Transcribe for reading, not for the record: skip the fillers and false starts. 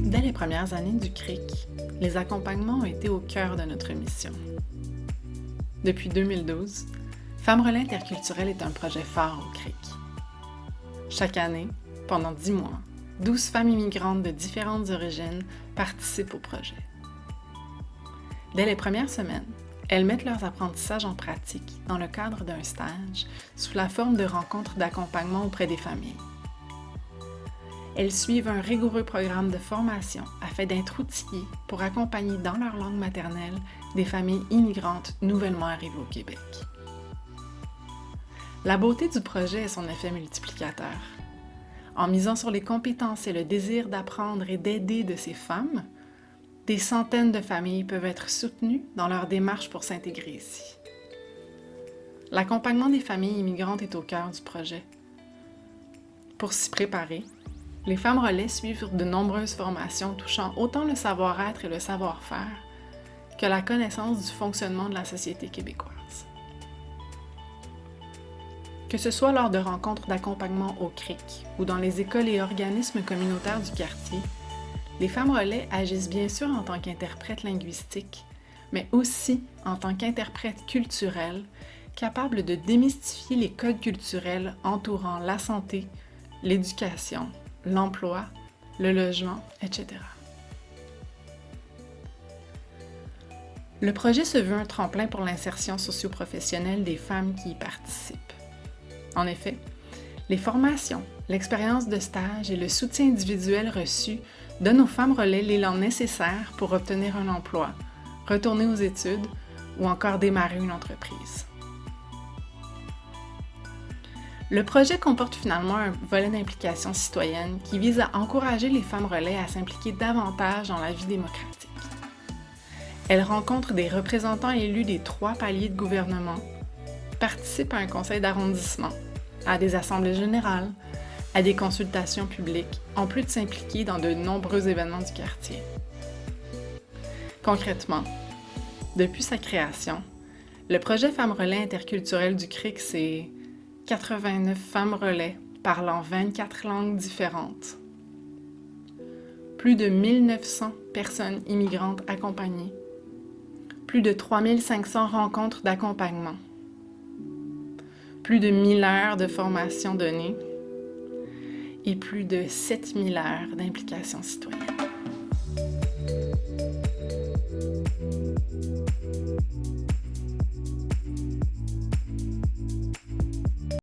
Dès les premières années du CRIC, les accompagnements ont été au cœur de notre mission. Depuis 2012, Femmes Relais Interculturelles est un projet phare au CRIC. Chaque année, pendant 10 mois, 12 femmes immigrantes de différentes origines participent au projet. Dès les premières semaines, elles mettent leurs apprentissages en pratique dans le cadre d'un stage sous la forme de rencontres d'accompagnement auprès des familles. Elles suivent un rigoureux programme de formation afin d'être outillées pour accompagner dans leur langue maternelle des familles immigrantes nouvellement arrivées au Québec. La beauté du projet est son effet multiplicateur. En misant sur les compétences et le désir d'apprendre et d'aider de ces femmes, des centaines de familles peuvent être soutenues dans leur démarche pour s'intégrer ici. L'accompagnement des familles immigrantes est au cœur du projet. Pour s'y préparer, les femmes relais suivent de nombreuses formations touchant autant le savoir-être et le savoir-faire que la connaissance du fonctionnement de la société québécoise. Que ce soit lors de rencontres d'accompagnement au CRIC ou dans les écoles et organismes communautaires du quartier, les femmes relais agissent bien sûr en tant qu'interprètes linguistiques, mais aussi en tant qu'interprètes culturels, capables de démystifier les codes culturels entourant la santé, l'éducation, l'emploi, le logement, etc. Le projet se veut un tremplin pour l'insertion socio-professionnelle des femmes qui y participent. En effet, les formations, l'expérience de stage et le soutien individuel reçu donnent aux femmes relais l'élan nécessaire pour obtenir un emploi, retourner aux études ou encore démarrer une entreprise. Le projet comporte finalement un volet d'implication citoyenne qui vise à encourager les femmes relais à s'impliquer davantage dans la vie démocratique. Elles rencontrent des représentants élus des 3 paliers de gouvernement, participent à un conseil d'arrondissement, à des assemblées générales, à des consultations publiques, en plus de s'impliquer dans de nombreux événements du quartier. Concrètement, depuis sa création, le projet Femmes Relais Interculturelles du CRIC, c'est 89 femmes relais parlant 24 langues différentes. Plus de 1900 personnes immigrantes accompagnées. Plus de 3500 rencontres d'accompagnement. Plus de 1000 heures de formation données. Et plus de 7000 heures d'implication citoyenne.